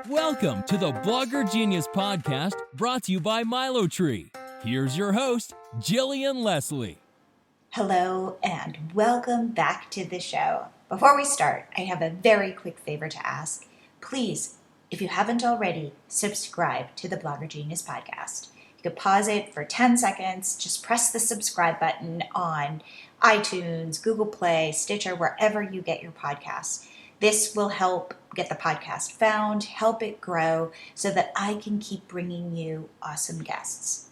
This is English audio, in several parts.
Welcome to the Blogger Genius Podcast, brought to you by MiloTree. Here's your host, Jillian Leslie. Hello and welcome back to the show. Before we start, I have a very quick favor to ask. Please, if you haven't already, subscribe to the Blogger Genius Podcast. You could pause it for 10 seconds, just press the subscribe button on iTunes, Google Play, Stitcher, wherever you get your podcasts. This will help get the podcast found, help it grow, so that I can keep bringing you awesome guests.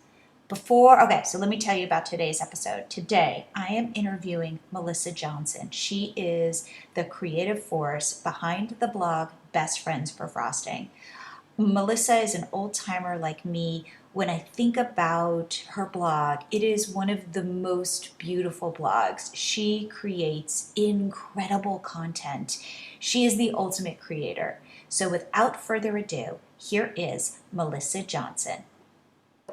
So let me tell you about today's episode. Today, I am interviewing Melissa Johnson. She is the creative force behind the blog Best Friends for Frosting. Melissa is an old-timer like me. When I think about her blog, it is one of the most beautiful blogs. She creates incredible content. She is the ultimate creator. So without further ado, here is Melissa Johnson.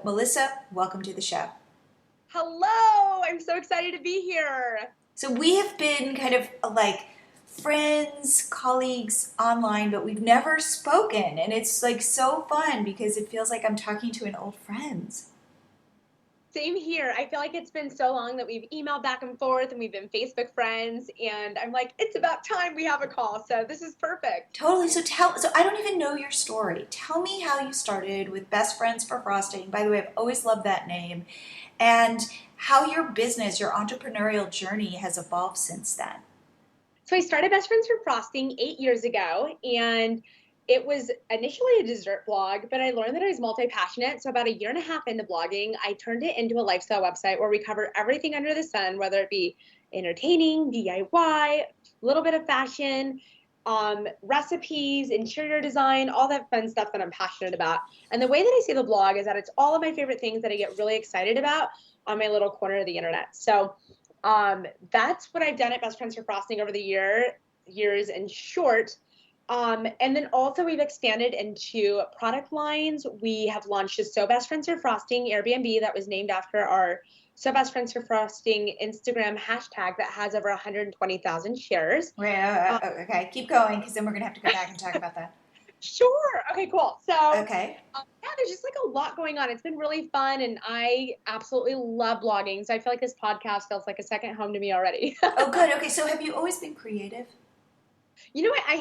Melissa, welcome to the show. Hello! I'm so excited to be here. So we have been kind of like friends, colleagues online, but we've never spoken. And it's like so fun because it feels like I'm talking to an old friend. Same here. I feel like it's been so long that we've emailed back and forth and we've been Facebook friends. And I'm like, it's about time we have a call. So this is perfect. Totally. So I don't even know your story. Tell me how you started with Best Friends for Frosting. By the way, I've always loved that name. And how your business, your entrepreneurial journey has evolved since then. So I started Best Friends for Frosting 8 years ago, and it was initially a dessert blog, but I learned that I was multi-passionate. So about a year and a half into blogging, I turned it into a lifestyle website where we cover everything under the sun, whether it be entertaining, DIY, a little bit of fashion, recipes, interior design, all that fun stuff that I'm passionate about. And the way that I see the blog is that it's all of my favorite things that I get really excited about on my little corner of the internet. So that's what I've done at Best Friends for Frosting over the years in short. And then also we've expanded into product lines. We have launched a So Best Friends for Frosting Airbnb that was named after our So Best Friends for Frosting Instagram hashtag that has over 120,000 shares. Okay, keep going because then we're going to have to go back and talk about that. Sure. Okay, cool. So okay. There's just like a lot going on. It's been really fun, and I absolutely love blogging. So I feel like this podcast feels like a second home to me already. Oh, good. Okay, so have you always been creative? You know what? I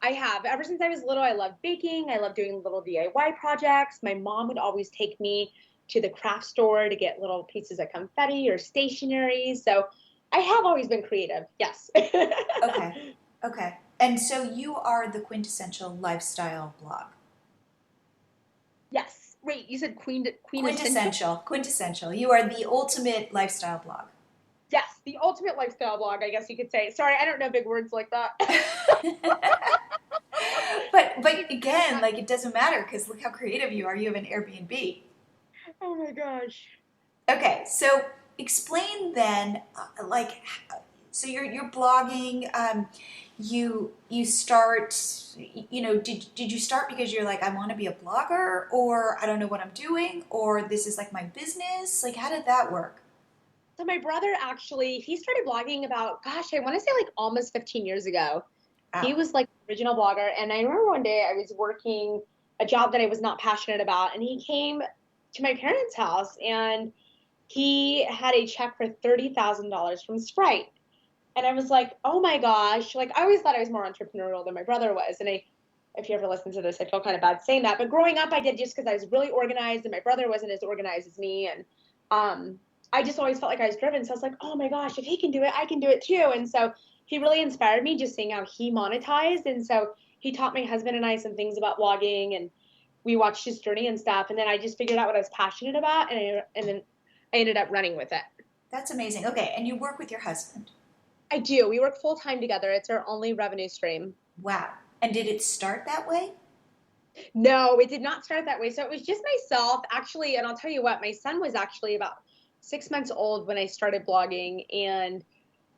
have. Ever since I was little, I loved baking. I loved doing little DIY projects. My mom would always take me to the craft store to get little pieces of confetti or stationery. So I have always been creative. Yes. Okay. And so you are the quintessential lifestyle blog. Yes. Wait, you said quintessential? Quintessential. You are the ultimate lifestyle blog. Yes, the ultimate lifestyle blog, I guess you could say. Sorry, I don't know big words like that. but again, like it doesn't matter because look how creative you are. You have an Airbnb. Oh my gosh. Okay, so explain then, so you're blogging. You start. Did you start because you're like I want to be a blogger, or I don't know what I'm doing, or this is like my business? Like how did that work? So my brother actually, he started blogging about, I want to say like almost 15 years ago. Oh. He was like the original blogger. And I remember one day I was working a job that I was not passionate about. And he came to my parents' house and he had a check for $30,000 from Sprite. And I was like, oh my gosh. Like I always thought I was more entrepreneurial than my brother was. And if you ever listen to this, I feel kind of bad saying that. But growing up, I did just because I was really organized and my brother wasn't as organized as me. And, I just always felt like I was driven. So I was like, oh my gosh, if he can do it, I can do it too. And so he really inspired me just seeing how he monetized. And so he taught my husband and I some things about blogging and we watched his journey and stuff. And then I just figured out what I was passionate about. And then I ended up running with it. That's amazing. Okay. And you work with your husband? I do. We work full time together. It's our only revenue stream. Wow. And did it start that way? No, it did not start that way. So it was just myself actually. And I'll tell you what, my son was actually about 6 months old when I started blogging. And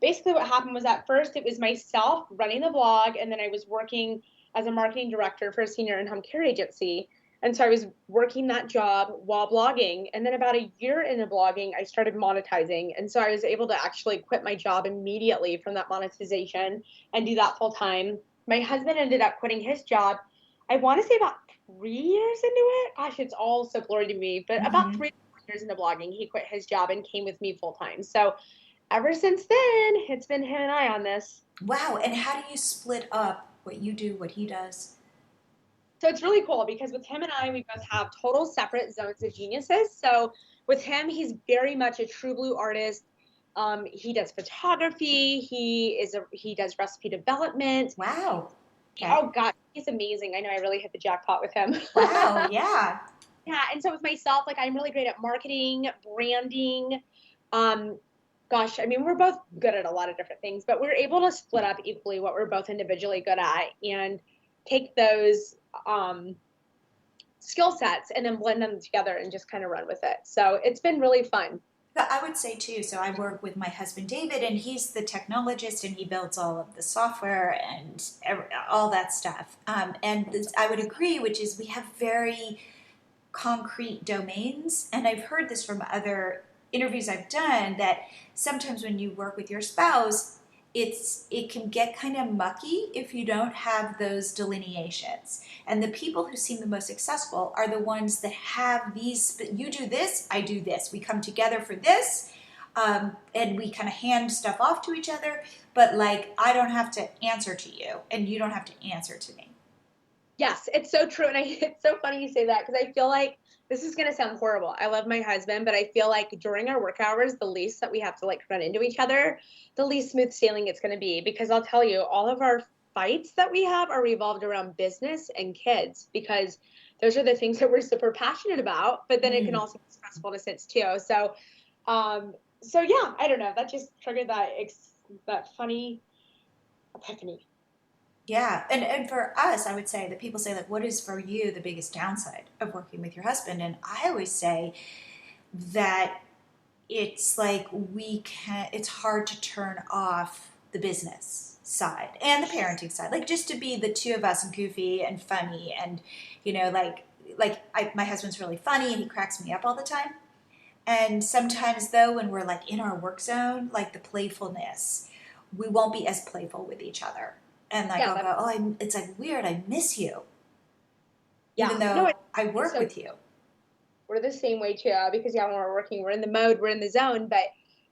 basically what happened was at first it was myself running the blog. And then I was working as a marketing director for a senior in-home care agency. And so I was working that job while blogging. And then about a year into blogging, I started monetizing. And so I was able to actually quit my job immediately from that monetization and do that full time. My husband ended up quitting his job I want to say about 3 years into it. Gosh, it's all so blurry to me, but about 3 years into blogging, he quit his job and came with me full time. So ever since then, it's been him and I on this. Wow. And how do you split up what you do, what he does? So it's really cool because with him and I, we both have total separate zones of geniuses. So with him, he's very much a true blue artist. He does photography. He does recipe development. Wow. Okay. Oh God, he's amazing. I know I really hit the jackpot with him. Wow. Yeah. Yeah. And so with myself, like I'm really great at marketing, branding. Gosh, I mean, we're both good at a lot of different things, but we're able to split up equally what we're both individually good at and take those skill sets and then blend them together and just kind of run with it. So it's been really fun. But I would say too, so I work with my husband David, and he's the technologist, and he builds all of the software and all that stuff. I would agree, which is we have very concrete domains, and I've heard this from other interviews I've done, that sometimes when you work with your spouse, it can get kind of mucky if you don't have those delineations. And the people who seem the most successful are the ones that have these. You do this, I do this. We come together for this, and we kind of hand stuff off to each other. But like, I don't have to answer to you, and you don't have to answer to me. Yes, it's so true. And it's so funny you say that because I feel like this is going to sound horrible. I love my husband, but I feel like during our work hours, the least that we have to like run into each other, the least smooth sailing it's going to be. Because I'll tell you, all of our fights that we have are revolved around business and kids, because those are the things that we're super passionate about. But then it can also be stressful to sit too. So yeah, I don't know. That just triggered that funny epiphany. Yeah, and for us, I would say that people say, like, what is for you the biggest downside of working with your husband? And I always say that it's like it's hard to turn off the business side and the parenting side, like just to be the two of us, goofy and funny, and my husband's really funny and he cracks me up all the time. And sometimes though, when we're like in our work zone, like the playfulness, we won't be as playful with each other. And like, I'll go, it's like weird, I miss you. Yeah. Even though I work with you. We're the same way too, because when we're working, we're in the mode, we're in the zone. But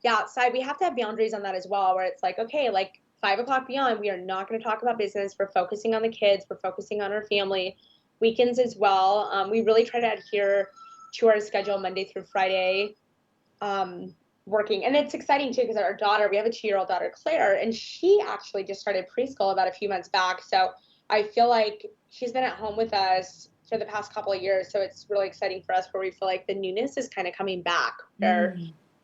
yeah, outside, we have to have boundaries on that as well, where it's like, okay, like 5 o'clock beyond, we are not going to talk about business. We're focusing on the kids. We're focusing on our family. Weekends as well. We really try to adhere to our schedule Monday through Friday. Working. And it's exciting too, because our daughter, we have a 2-year-old daughter, Claire, and she actually just started preschool about a few months back. So I feel like she's been at home with us for the past couple of years. So it's really exciting for us, where we feel like the newness is kind of coming back, where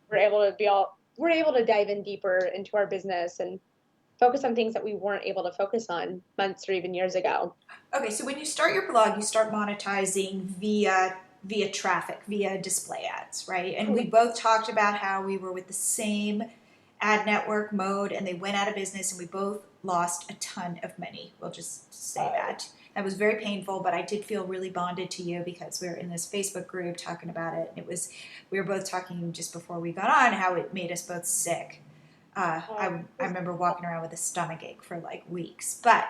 we're able to dive in deeper into our business and focus on things that we weren't able to focus on months or even years ago. Okay. So when you start your blog, you start monetizing via traffic, via display ads, right? And we both talked about how we were with the same ad network Mode, and they went out of business, and we both lost a ton of money. We'll just say that. That was very painful, but I did feel really bonded to you because we were in this Facebook group talking about it. And we were both talking just before we got on how it made us both sick. I remember walking around with a stomach ache for like weeks, but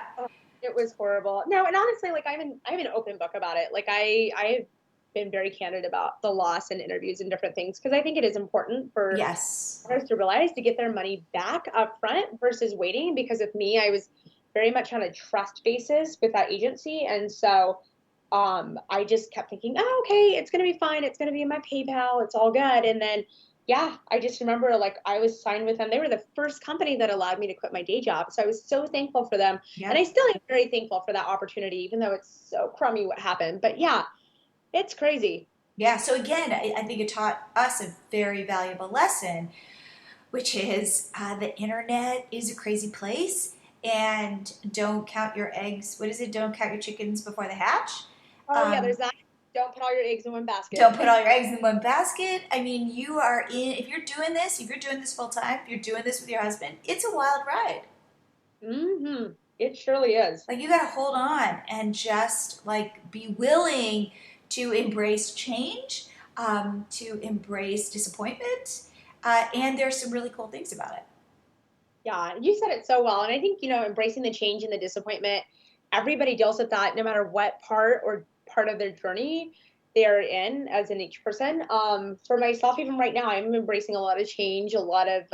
it was horrible. No, and honestly, like I'm an open book about it. Like I've been very candid about the loss in interviews and different things, because I think it is important for others to realize, to get their money back up front versus waiting. Because with me, I was very much on a trust basis with that agency, and so I just kept thinking, oh, okay, it's gonna be fine, it's gonna be in my PayPal, it's all good. And then I just remember, like, I was signed with them. They were the first company that allowed me to quit my day job, so I was so thankful for them. And I still am very thankful for that opportunity, even though it's so crummy what happened. But it's crazy. Yeah. So again, I think it taught us a very valuable lesson, which is the internet is a crazy place, and don't count your eggs. What is it? Don't count your chickens before they hatch. Oh, there's that. Don't put all your eggs in one basket. Don't put all your eggs in one basket. I mean, if you're doing this full time, if you're doing this with your husband, it's a wild ride. Mm-hmm. It surely is. Like, you got to hold on and just like be willing to embrace change, to embrace disappointment, and there's some really cool things about it. Yeah, you said it so well. And I think, embracing the change and the disappointment everybody deals with that no matter what part of their journey they're in as in each person. For myself, even right now, I'm embracing a lot of change, a lot of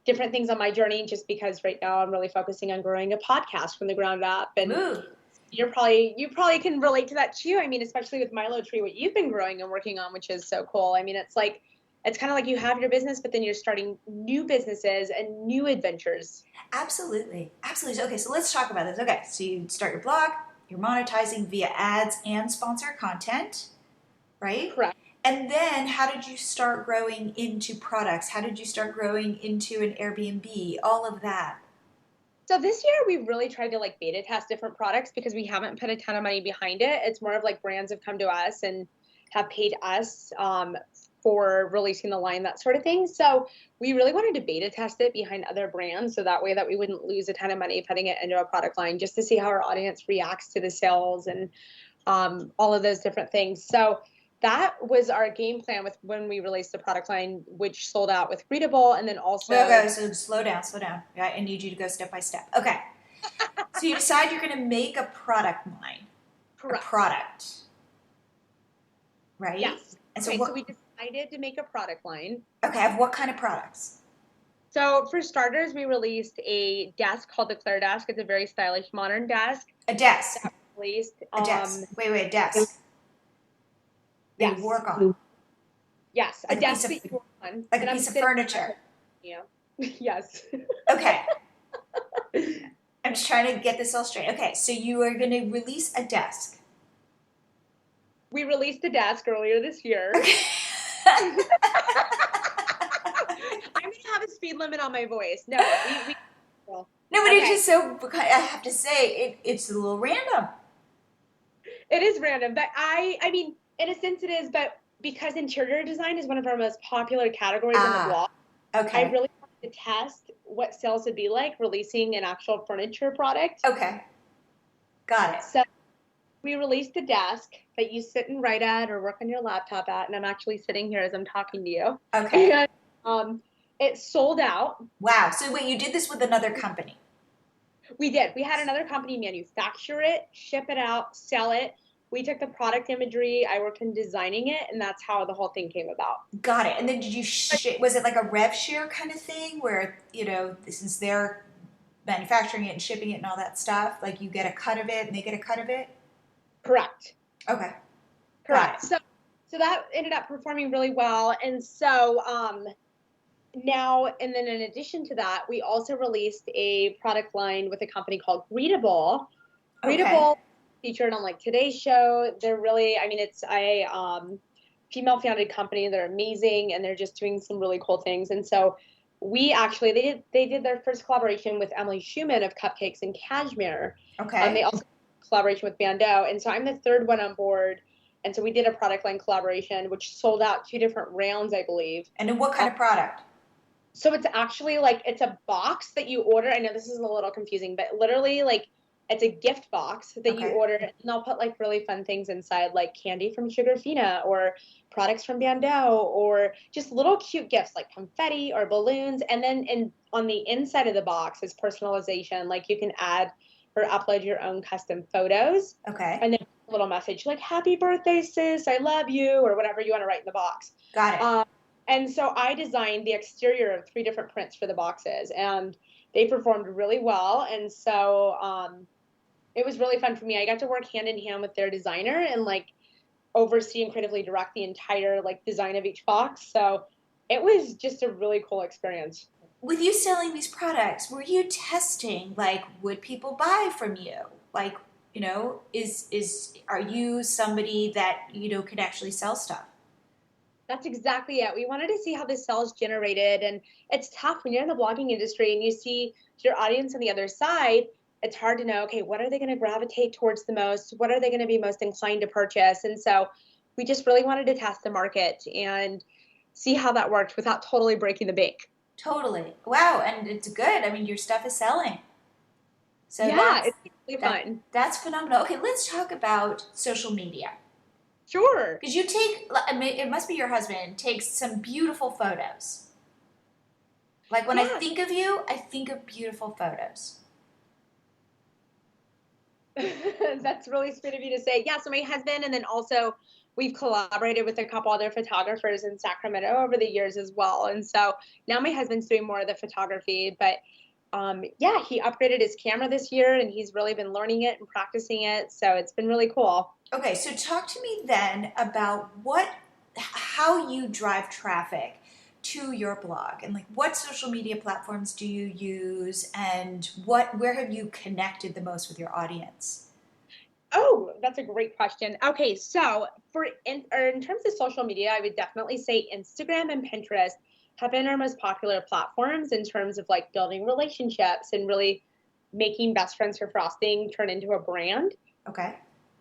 different things on my journey, just because right now I'm really focusing on growing a podcast from the ground up. And you probably can relate to that too. I mean, especially with MiloTree, what you've been growing and working on, which is so cool. I mean, it's kind of like you have your business, but then you're starting new businesses and new adventures. Absolutely. Absolutely. Okay, so let's talk about this. Okay, so you start your blog, you're monetizing via ads and sponsored content, right? Correct. And then how did you start growing into products? How did you start growing into an Airbnb? All of that. So this year we really tried to beta test different products because we haven't put a ton of money behind it. It's more of brands have come to us and have paid us for releasing the line, that sort of thing. So we really wanted to beta test it behind other brands, so that way that we wouldn't lose a ton of money putting it into a product line, just to see how our audience reacts to the sales and all of those different things. So that was our game plan with when we released the product line, which sold out with Readable, and then also... Okay, so slow down. I need you to go step by step. Okay. So you decide you're going to make a product line. Correct. A product. Right? Yes. And so we decided to make a product line. Okay, of what kind of products? So for starters, we released a desk called the Claire Desk. It's a very stylish, modern desk. A desk? Released. A desk. Wait, a desk. Yes. You work on. Yes, like a desk that you work on. Like a piece of furniture. Yeah. Yes. Okay. I'm just trying to get this all straight. Okay, so you are going to release a desk. We released a desk earlier this year. Okay. I'm going to have a speed limit on my voice. No, no, but it's just so, I have to say, it's a little random. It is random, but I mean, in a sense it is, but because interior design is one of our most popular categories in the blog, okay. I really wanted to test what sales would be like releasing an actual furniture product. Okay. Got it. So we released a desk that you sit and write at or work on your laptop at, and I'm actually sitting here as I'm talking to you. Okay. And it sold out. Wow. So wait, you did this with another company? We did. We had another company manufacture it, ship it out, sell it. We took the product imagery. I worked in designing it, and that's how the whole thing came about. Got it. And then did you was it like a rev share kind of thing where, since they're manufacturing it and shipping it and all that stuff, like you get a cut of it and they get a cut of it? Correct. Okay. Correct. So that ended up performing really well. And so now, and then in addition to that, we also released a product line with a company called Readable. Okay. Readable featured on Today's Show. They're really, it's a female founded company. They're amazing, and they're just doing some really cool things. And so we actually, they did their first collaboration with Emily Schumann of Cupcakes and Cashmere. Okay. They also collaboration with Bando. And so I'm the third one on board. And so we did a product line collaboration, which sold out 2 different rounds, I believe. And then what kind of product? So it's actually it's a box that you order. I know this is a little confusing, but literally it's a gift box that you order, and they'll put really fun things inside, like candy from Sugarfina or products from Bando, or just little cute gifts like confetti or balloons. And then on the inside of the box is personalization. You can add or upload your own custom photos. Okay. And then a little message like "Happy birthday, sis! I love you," or whatever you want to write in the box. Got it. And so I designed the exterior of 3 different prints for the boxes, and they performed really well. And so it was really fun for me. I got to work hand in hand with their designer and oversee and creatively direct the entire design of each box. So it was just a really cool experience. With you selling these products, were you testing would people buy from you? Are you somebody that could actually sell stuff? That's exactly it. We wanted to see how the sales generated, and it's tough when you're in the blogging industry and you see your audience on the other side. It's hard to know, okay, what are they going to gravitate towards the most? What are they going to be most inclined to purchase? And so we just really wanted to test the market and see how that worked without totally breaking the bank. Totally. Wow. And it's good. Your stuff is selling. So yeah, it's really fun. That's phenomenal. Okay, let's talk about social media. Sure. Because you it must be your husband, takes some beautiful photos. When I think of you, I think of beautiful photos. That's really sweet of you to say. Yeah, so my husband, and then also we've collaborated with a couple other photographers in Sacramento over the years as well. And so now my husband's doing more of the photography, but yeah, he upgraded his camera this year and he's really been learning it and practicing it. So it's been really cool. Okay, so talk to me then about how you drive traffic to your blog, and like what social media platforms do you use, and where have you connected the most with your audience? Oh, that's a great question. Okay, so in terms of social media, I would definitely say Instagram and Pinterest have been our most popular platforms in terms of like building relationships and really making Best Friends for Frosting turn into a brand. Okay.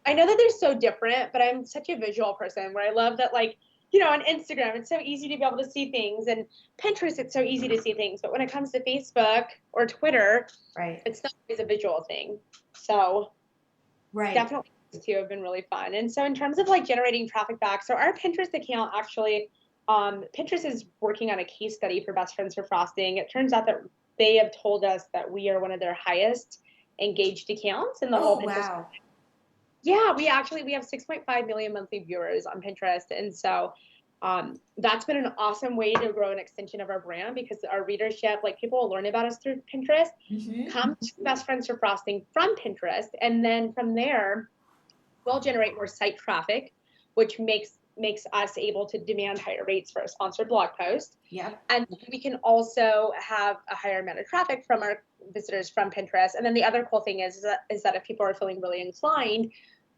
I know that they're so different, but I'm such a visual person where I love that, like, on Instagram, it's so easy to be able to see things, and Pinterest, it's so easy to see things. But when it comes to Facebook or Twitter, Right. it's not always a visual thing. So Right. definitely these two have been really fun. And so in terms of like generating traffic back, so our Pinterest account actually, Pinterest is working on a case study for Best Friends for Frosting. It turns out that they have told us that we are one of their highest engaged accounts in the whole Pinterest. Wow. Yeah, we have 6.5 million monthly viewers on Pinterest. And so that's been an awesome way to grow an extension of our brand, because our readership, like people will learn about us through Pinterest, come to Best Friends for Frosting from Pinterest. And then from there, we'll generate more site traffic, which makes us able to demand higher rates for a sponsored blog post. Yep. And we can also have a higher amount of traffic from our visitors from Pinterest. And then the other cool thing is that if people are feeling really inclined,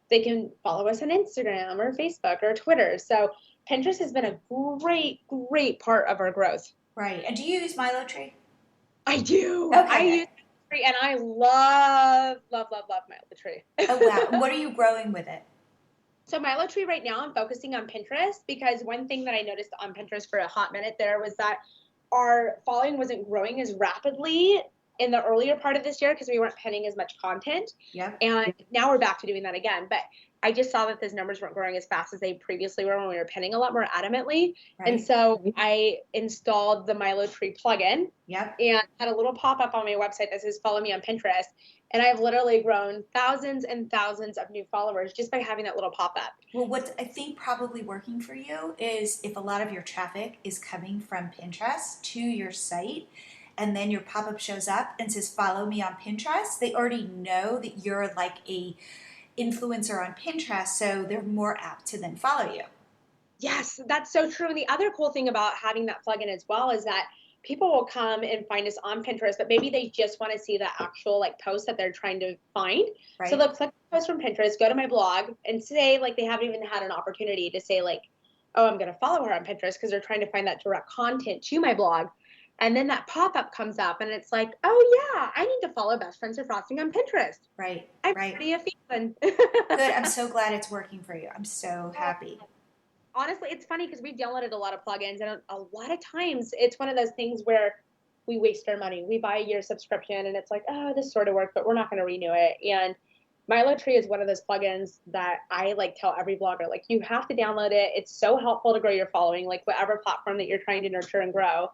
they can follow us on Instagram or Facebook or Twitter. So Pinterest has been a great part of our growth. Right. And do you use MiloTree? I do. Okay. I use MiloTree, and I love MiloTree. Oh, wow. And what are you growing with it? So MiloTree right now, I'm focusing on Pinterest, because one thing that I noticed on Pinterest for a hot minute there was that our following wasn't growing as rapidly in the earlier part of this year because we weren't pinning as much content. Yep. And now we're back to doing that again. But I just saw that those numbers weren't growing as fast as they previously were when we were pinning a lot more adamantly. Right. And so I installed the MiloTree plugin. Yep. And had a little pop-up on my website that says follow me on Pinterest. And I've literally grown thousands and thousands of new followers just by having that little pop-up. Well, what's I think probably working for you is if a lot of your traffic is coming from Pinterest to your site, and then your pop-up shows up and says follow me on Pinterest, they already know that you're like a influencer on Pinterest, so they're more apt to then follow you. Yes, that's so true. And the other cool thing about having that plugin as well is that people will come and find us on Pinterest, but maybe they just want to see the actual like post that they're trying to find. Right. So they'll click the post from Pinterest, go to my blog, and say like they haven't even had an opportunity to say like, oh, I'm going to follow her on Pinterest, because they're trying to find that direct content to my blog. And then that pop-up comes up and it's like, oh yeah, I need to follow Best Friends for Frosting on Pinterest. Right. I'm right. pretty a fan. Good. I'm so glad it's working for you. I'm so happy. Honestly, it's funny because we've downloaded a lot of plugins, and a lot of times it's one of those things where we waste our money. We buy a year subscription and it's like, oh, this sort of worked, but we're not going to renew it. And MiloTree is one of those plugins that I like tell every blogger, like, you have to download it. It's so helpful to grow your following, like whatever platform that you're trying to nurture and grow,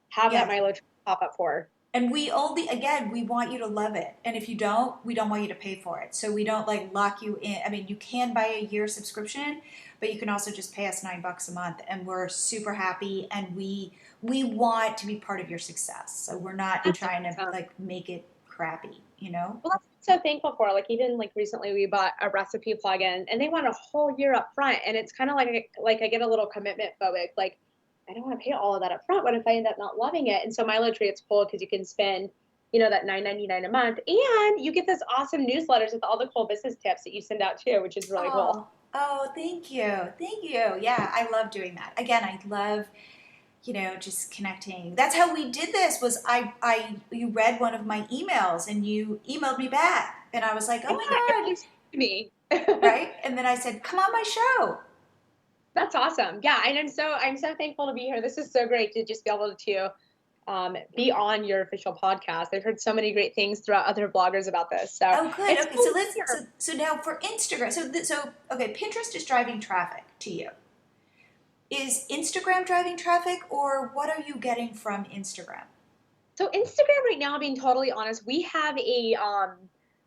have that MiloTree pop up for. And we want you to love it. And if you don't, we don't want you to pay for it. So we don't like lock you in. I mean, you can buy a year subscription, but you can also just pay us $9 a month, and we're super happy, and we want to be part of your success. So we're not trying to like make it crappy, you know? Well, that's what I'm so thankful for. Like even like recently we bought a recipe plugin and they want a whole year up front, and it's kind of like I get a little commitment phobic. Like, I don't want to pay all of that up front. What if I end up not loving it? And so MiloTree, it's cool because you can spend, that $9.99 a month, and you get those awesome newsletters with all the cool business tips that you send out too, which is really cool. Oh, thank you. Thank you. Yeah, I love doing that. Again, I love, just connecting. That's how we did this was you read one of my emails and you emailed me back, and I was like, oh my God. Me. Right? And then I said, come on my show. That's awesome. Yeah, and I'm so thankful to be here. This is so great to just be able to be on your official podcast. I've heard so many great things throughout other bloggers about this. So good. Okay, so now for Instagram. Okay, Pinterest is driving traffic to you. Is Instagram driving traffic, or what are you getting from Instagram? So Instagram right now, being totally honest, we have a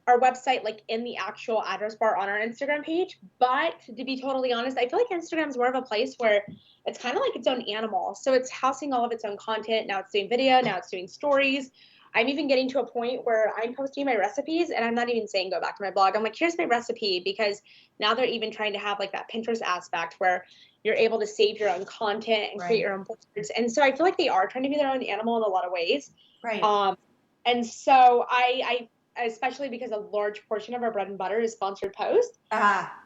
our website like in the actual address bar on our Instagram page. But to be totally honest, I feel like Instagram is more of a place where it's kind of like its own animal. So it's housing all of its own content. Now it's doing video, now it's doing stories. I'm even getting to a point where I'm posting my recipes and I'm not even saying go back to my blog. I'm like, here's my recipe, because now they're even trying to have like that Pinterest aspect where you're able to save your own content and create your own boards. And so I feel like they are trying to be their own animal in a lot of ways. Right. And so I especially because a large portion of our bread and butter is sponsored posts.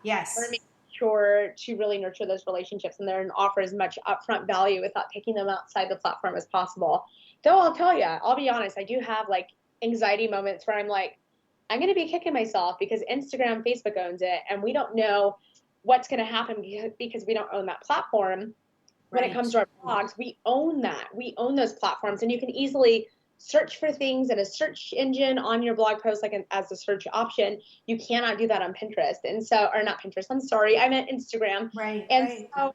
Yes. We're making sure to really nurture those relationships and then offer as much upfront value without taking them outside the platform as possible. Though I'll tell you, I'll be honest, I do have like anxiety moments where I'm like, I'm going to be kicking myself because Instagram, Facebook owns it, and we don't know what's going to happen because we don't own that platform. When it comes to our blogs, we own that. We own those platforms, and you can easily search for things in a search engine on your blog post, like as a search option. You cannot do that on Pinterest. And so, or not Pinterest, I'm sorry, I meant Instagram. Right. And so,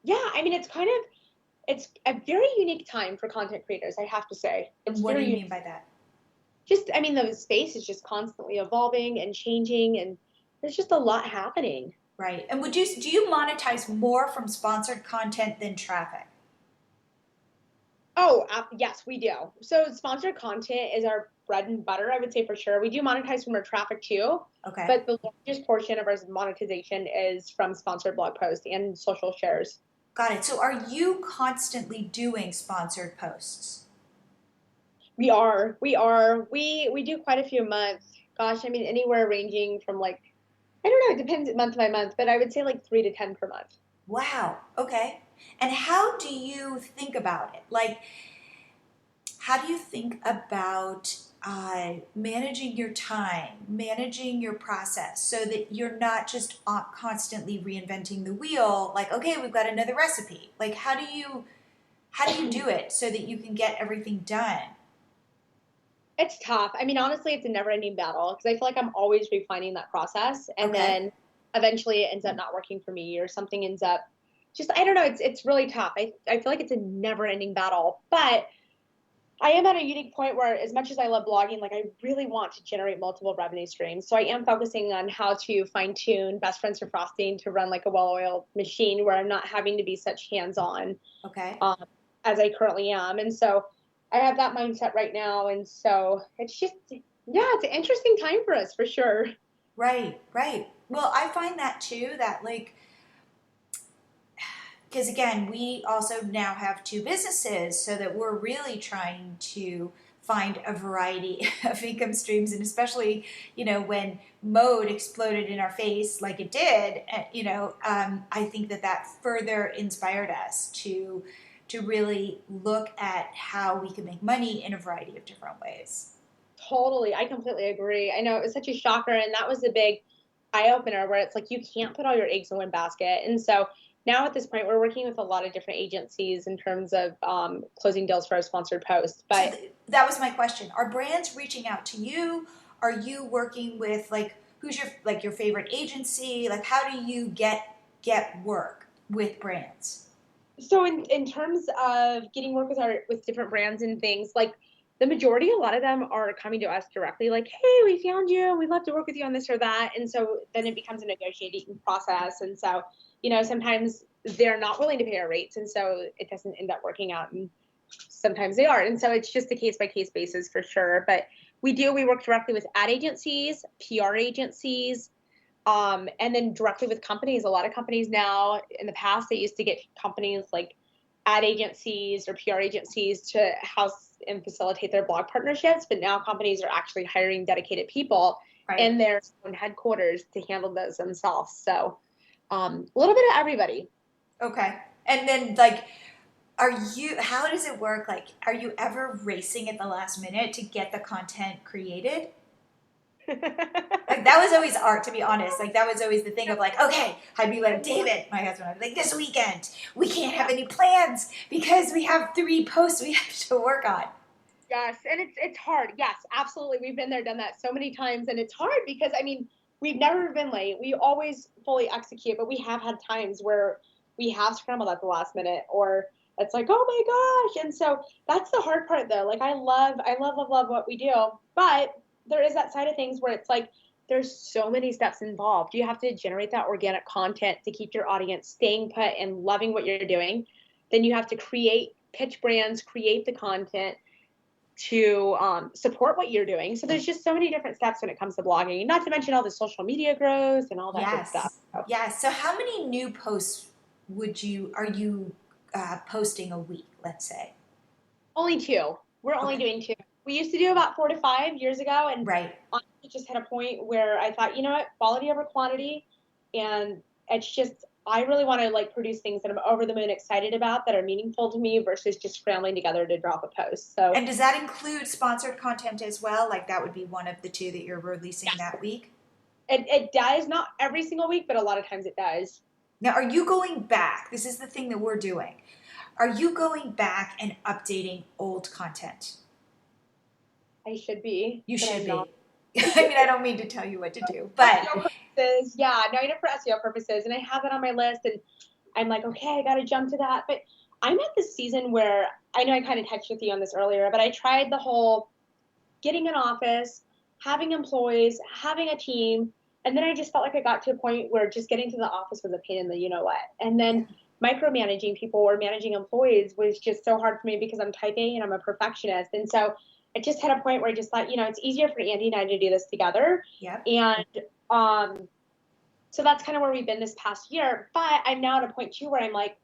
yeah, I mean, it's a very unique time for content creators, I have to say. What do you mean by that? Just, I mean, the space is just constantly evolving and changing, and there's just a lot happening. Right. And do you monetize more from sponsored content than traffic? Oh, yes, we do. So sponsored content is our bread and butter, I would say, for sure. We do monetize from our traffic too. Okay. But the largest portion of our monetization is from sponsored blog posts and social shares. Got it. So are you constantly doing sponsored posts? We are. We do quite a few a month. Gosh, I mean, anywhere ranging from like, I don't know, it depends month by month, but I would say like 3 to 10 per month. Wow. Okay. And how do you think about it? Like, how do you think about managing your time, managing your process so that you're not just constantly reinventing the wheel? Like, okay, we've got another recipe. Like, how do you do it so that you can get everything done? It's tough. I mean, honestly, it's a never-ending battle because I feel like I'm always refining that process, and then eventually it ends up not working for me, or something ends up just, I don't know. It's really tough. I feel like it's a never-ending battle, but I am at a unique point where, as much as I love blogging, like I really want to generate multiple revenue streams. So I am focusing on how to fine-tune Best Friends for Frosting to run like a well-oiled machine where I'm not having to be such hands-on as I currently am. And so I have that mindset right now. And so it's just, yeah, it's an interesting time for us for sure. Right. Well, I find that too, that like, because again, we also now have 2 businesses, so that we're really trying to find a variety of income streams. And especially, when mode exploded in our face like it did, I think that further inspired us to really look at how we can make money in a variety of different ways. Totally. I completely agree. I know it was such a shocker, and that was a big eye-opener where it's like you can't put all your eggs in one basket. And so now at this point, we're working with a lot of different agencies in terms of closing deals for our sponsored posts. But so that was my question. Are brands reaching out to you? Are you working with who's your favorite agency? Like, how do you get work with brands? So in terms of getting work with different brands and things, like the majority, a lot of them are coming to us directly, like, hey, we found you, we'd love to work with you on this or that. And so then it becomes a negotiating process. And so, sometimes they're not willing to pay our rates. And so it doesn't end up working out. And sometimes they are. And so it's just a case-by-case basis for sure. But we work directly with ad agencies, PR agencies, and then directly with companies. A lot of companies now, in the past, they used to get companies like ad agencies or PR agencies to house and facilitate their blog partnerships. But now companies are actually hiring dedicated people in their own headquarters to handle those themselves. So a little bit of everybody. Okay. And then how does it work? Like, are you ever racing at the last minute to get the content created? Like, that was always art, to be honest. Like, that was always the thing of like, okay, I'd be like, David, my husband, I'd be like, this weekend, we can't have any plans because we have 3 posts we have to work on. Yes, and it's hard. Yes, absolutely. We've been there, done that so many times, and it's hard because, I mean, we've never been late. We always fully execute, but we have had times where we have scrambled at the last minute, or it's like, oh my gosh. And so that's the hard part though. Like, I love what we do, but there is that side of things where it's like, there's so many steps involved. You have to generate that organic content to keep your audience staying put and loving what you're doing. Then you have to pitch brands, create the content to support what you're doing. So there's just so many different steps when it comes to blogging, not to mention all the social media growth and all that good stuff. So. Yes. So how many new posts are you posting a week, let's say? Only 2. We're only doing 2. We used to do about 4 to 5 years ago, and honestly just hit a point where I thought, you know what, quality over quantity, and it's just, I really want to like produce things that I'm over the moon excited about, that are meaningful to me, versus just scrambling together to drop a post. So, and does that include sponsored content as well? Like that would be one of the 2 that you're releasing that week? It does, not every single week, but a lot of times it does. Now, are you going back? This is the thing that we're doing. Are you going back and updating old content? I should be. You should be. I mean, I don't mean to tell you what to do, but SEO purposes, yeah, no, I know for SEO purposes, and I have it on my list, and I'm like, okay, I got to jump to that. But I'm at this season where, I know I kind of touched with you on this earlier, but I tried the whole getting an office, having employees, having a team, and then I just felt like I got to a point where just getting to the office was a pain in the you-know-what. And then micromanaging people or managing employees was just so hard for me because I'm type A and I'm a perfectionist. And so I just had a point where I just thought, it's easier for Andy and I to do this together. Yep. And so that's kind of where we've been this past year. But I'm now at a point too where I'm like,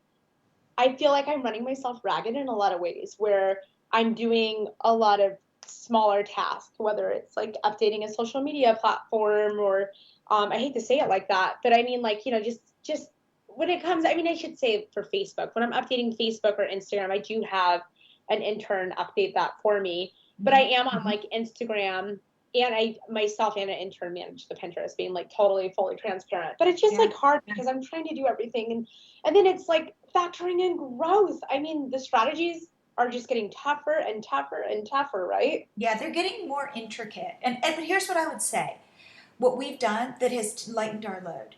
I feel like I'm running myself ragged in a lot of ways, where I'm doing a lot of smaller tasks, whether it's like updating a social media platform or I hate to say it like that, but I mean, like, just when it comes, I mean, I should say for Facebook, when I'm updating Facebook or Instagram, I do have an intern update that for me, but I am on like Instagram, and I myself and an intern manage the Pinterest, being like totally fully transparent. But it's just like hard because I'm trying to do everything, and then it's like factoring in growth. I mean, the strategies are just getting tougher and tougher and tougher, right? Yeah, they're getting more intricate. But here's what I would say. What we've done that has lightened our load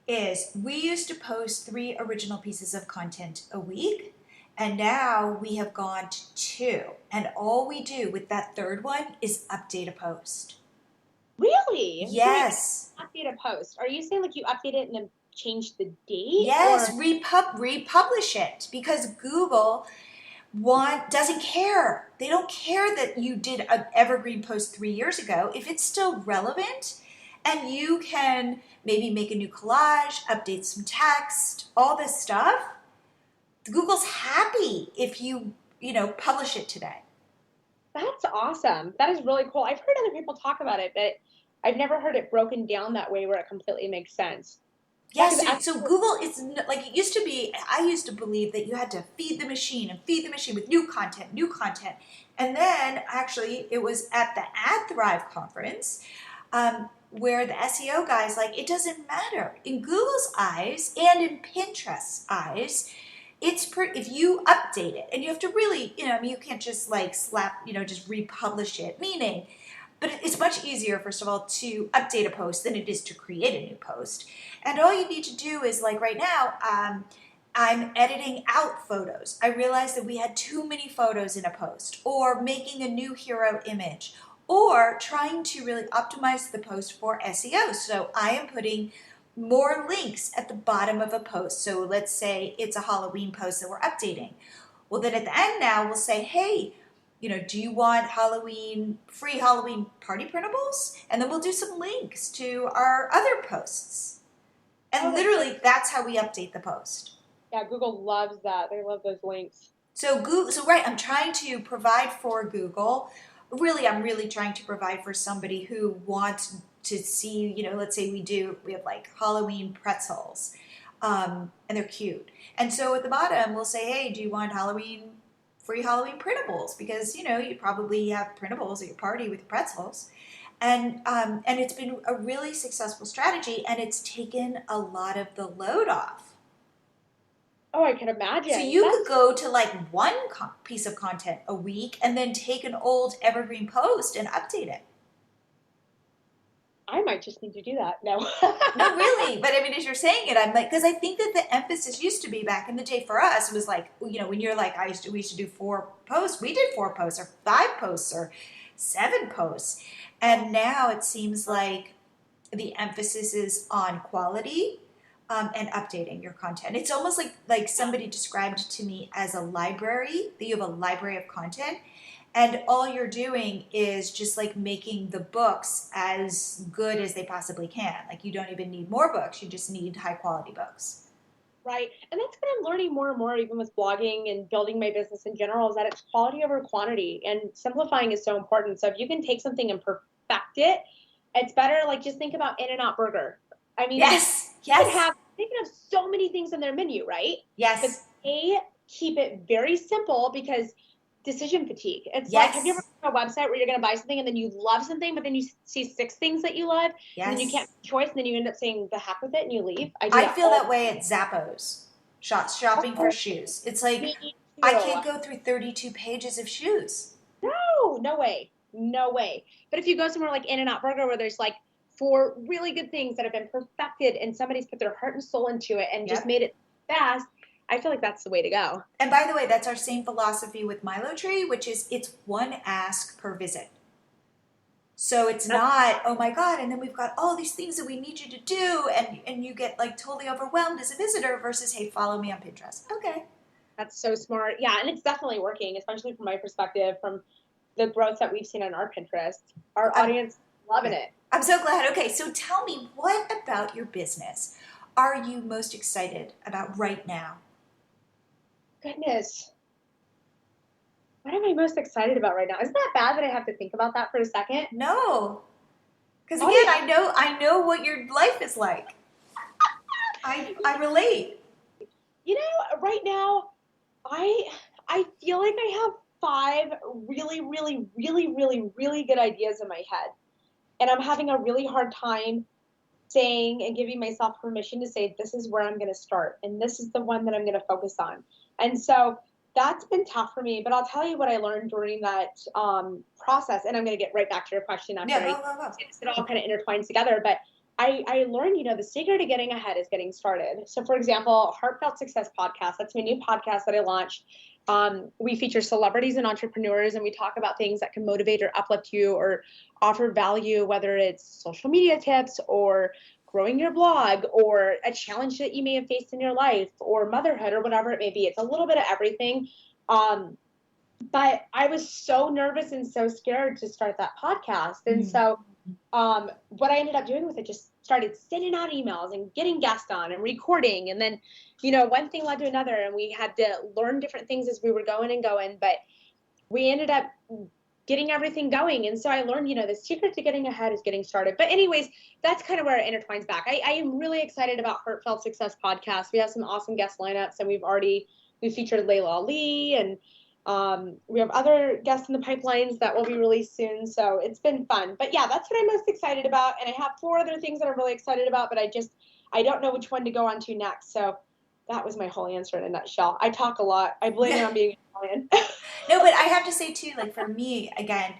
is we used to post 3 original pieces of content a week, and now we have gone to 2. And all we do with that 3rd one is update a post. Really? Yes. So update a post. Are you saying like you update it and then change the date? Yes, republish it, because Google doesn't care. They don't care that you did an evergreen post 3 years ago. If it's still relevant and you can maybe make a new collage, update some text, all this stuff, Google's happy if you publish it today. That's awesome. That is really cool. I've heard other people talk about it, but I've never heard it broken down that way where it completely makes sense. Yes, so Google is like it used to be. I used to believe that you had to feed the machine with new content. And then actually it was at the Ad Thrive conference where the SEO guys like, it doesn't matter. In Google's eyes and in Pinterest's eyes, if you update it, and you have to really, you can't just like just republish it, meaning, but it's much easier, first of all, to update a post than it is to create a new post. And all you need to do is, like right now, I'm editing out photos. I realized that we had too many photos in a post, or making a new hero image, or trying to really optimize the post for SEO. So I am putting more links at the bottom of a post. So let's say it's a Halloween post that we're updating. Well, then at the end now we'll say, hey, do you want free Halloween party printables? And then we'll do some links to our other posts. And literally that's how we update the post. Yeah, Google loves that. They love those links. So right, I'm trying to provide for Google. Really, I'm really trying to provide for somebody who wants to see, let's say we have like Halloween pretzels, and they're cute. And so at the bottom, we'll say, hey, do you want free Halloween printables? Because, you probably have printables at your party with pretzels. And it's been a really successful strategy, and it's taken a lot of the load off. Oh, I can imagine. So you could go to like one piece of content a week and then take an old evergreen post and update it. I might just need to do that. No. No, really. But I mean, as you're saying it, I'm like, because I think that the emphasis used to be back in the day for us was like, when you're like, we used to do 4 posts. We did 4 posts or 5 posts or 7 posts. And now it seems like the emphasis is on quality and updating your content. It's almost like somebody described to me as a library, that you have a library of content, and all you're doing is just like making the books as good as they possibly can. Like you don't even need more books, you just need high quality books. Right. And that's what I'm learning more and more, even with blogging and building my business in general, is that it's quality over quantity, and simplifying is so important. So if you can take something and perfect it, it's better. Like just think about In-N-Out Burger. I mean, Yes, they can have so many things on their menu, right? Yes. But they keep it very simple because decision fatigue. It's Yes. like, have you ever been on a website where you're going to buy something and then you love something, but then you see 6 things that you love, Yes. and then you can't make a choice, and then you end up saying the heck with it and you leave? I feel that way at Zappos. Shopping for shoes. It's like I can't go through 32 pages of shoes. No way. No way. But if you go somewhere like In-N-Out Burger, where there's like 4 really good things that have been perfected and somebody's put their heart and soul into it and just made it fast, I feel like that's the way to go. And by the way, that's our same philosophy with MiloTree, which is it's 1 ask per visit. So it's not, oh my God, and then we've got all these things that we need you to do, and you get like totally overwhelmed as a visitor versus, hey, follow me on Pinterest. Okay. That's so smart. Yeah, and it's definitely working, especially from my perspective, from the growth that we've seen on our Pinterest. Our audience loving it. I'm so glad. Okay, so tell me, what about your business are you most excited about right now? Goodness. What am I most excited about right now? Isn't that bad that I have to think about that for a second? No. Because again, I know what your life is like. I relate. You know, right now, I feel like I have 5 really, really, really, really, really good ideas in my head. And I'm having a really hard time saying and giving myself permission to say, this is where I'm going to start. And this is the one that I'm going to focus on. And so that's been tough for me. But I'll tell you what I learned during that process. And I'm going to get right back to your question after it all kind of intertwines together. But I learned, the secret to getting ahead is getting started. So for example, Heartfelt Success Podcast, that's my new podcast that I launched. We feature celebrities and entrepreneurs, and we talk about things that can motivate or uplift you or offer value, whether it's social media tips or growing your blog or a challenge that you may have faced in your life or motherhood or whatever it may be. It's a little bit of everything. But I was so nervous and so scared to start that podcast. And so what I ended up doing with it, just started sending out emails and getting guests on and recording. And then, one thing led to another, and we had to learn different things as we were going. But we ended up getting everything going. And so I learned, the secret to getting ahead is getting started. But anyways, that's kind of where it intertwines back. I am really excited about Heartfelt Success Podcast. We have some awesome guest lineups, and we featured Layla Ali, and we have other guests in the pipelines that will be released soon. So it's been fun. But yeah, that's what I'm most excited about. And I have 4 other things that I'm really excited about, but I don't know which one to go on to next. So that was my whole answer in a nutshell. I talk a lot. I blame it on being Italian. No, but I have to say too, like for me, again,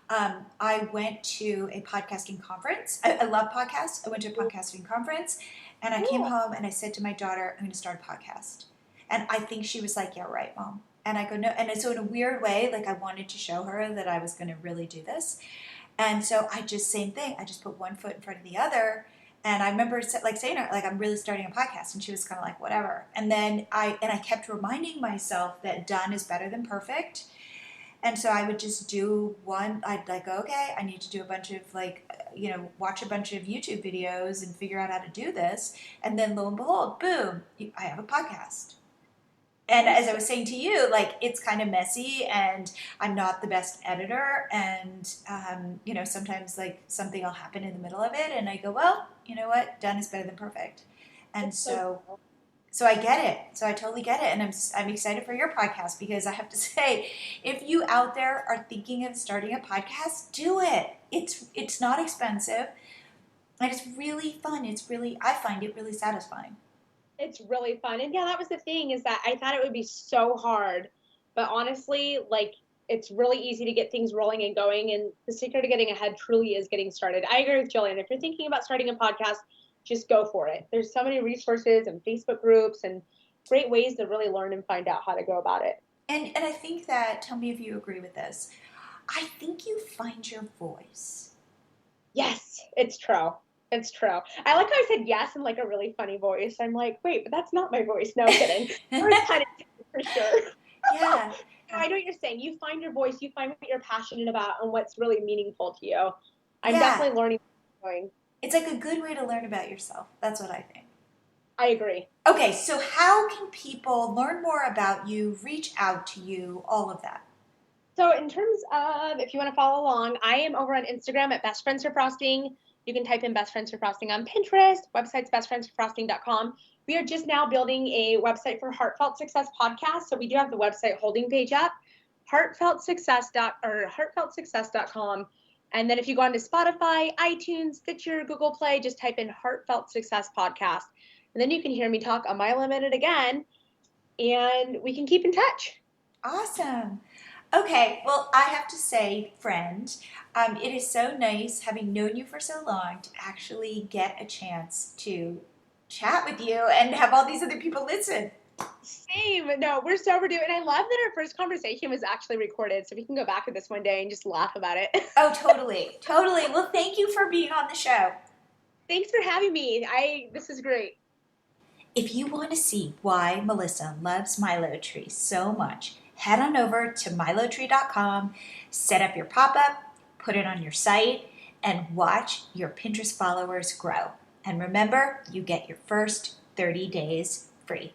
I went to a podcasting conference. I love podcasts. I went to a podcasting conference, and I came home and I said to my daughter, I'm going to start a podcast. And I think she was like, yeah, right, Mom. And I go, no. And so in a weird way, like I wanted to show her that I was going to really do this. And so same thing. I just put one foot in front of the other. And I remember saying to her, like, I'm really starting a podcast. And she was kind of like, whatever. And then I kept reminding myself that done is better than perfect. And so I would just do one. I'd like, okay, I need to do a bunch of watch a bunch of YouTube videos and figure out how to do this. And then lo and behold, boom, I have a podcast. And as I was saying to you, like, it's kind of messy, and I'm not the best editor, and sometimes like something will happen in the middle of it, and I go, well, you know what, done is better than perfect. And so I get it. So I totally get it, and I'm excited for your podcast, because I have to say, if you out there are thinking of starting a podcast, do it. It's not expensive, and it's really fun. I find it really satisfying. It's really fun. And yeah, that was the thing, is that I thought it would be so hard. But honestly, like, it's really easy to get things rolling and going. And the secret to getting ahead truly is getting started. I agree with Jillian. If you're thinking about starting a podcast, just go for it. There's so many resources and Facebook groups and great ways to really learn and find out how to go about it. And I think that, tell me if you agree with this, I think you find your voice. Yes, it's true. It's true. I like how I said yes in like a really funny voice. I'm like, wait, but that's not my voice. No, I'm kidding. Yours kind of for sure. Yeah. I know what you're saying. You find your voice, you find what you're passionate about and what's really meaningful to you. I'm Yeah. definitely learning what I'm doing. It's like a good way to learn about yourself. That's what I think. I agree. Okay, so how can people learn more about you, reach out to you, all of that? So in terms of, if you want to follow along, I am over on Instagram at Best Friends for Frosting. You can type in Best Friends for Frosting on Pinterest. Website's bestfriendsforfrosting.com. We are just now building a website for Heartfelt Success Podcast. So we do have the website holding page up, heartfeltsuccess.com. And then if you go onto Spotify, iTunes, Stitcher, Google Play, just type in Heartfelt Success Podcast. And then you can hear me talk a mile a minute again, and we can keep in touch. Awesome. Okay, well, I have to say, friend, it is so nice, having known you for so long, to actually get a chance to chat with you and have all these other people listen. Same. No, we're so overdue. And I love that our first conversation was actually recorded, so we can go back to this one day and just laugh about it. Oh, totally. Totally. Well, thank you for being on the show. Thanks for having me. This is great. If you want to see why Melissa loves MiloTree so much, head on over to MiloTree.com, set up your pop-up, put it on your site, and watch your Pinterest followers grow. And remember, you get your first 30 days free.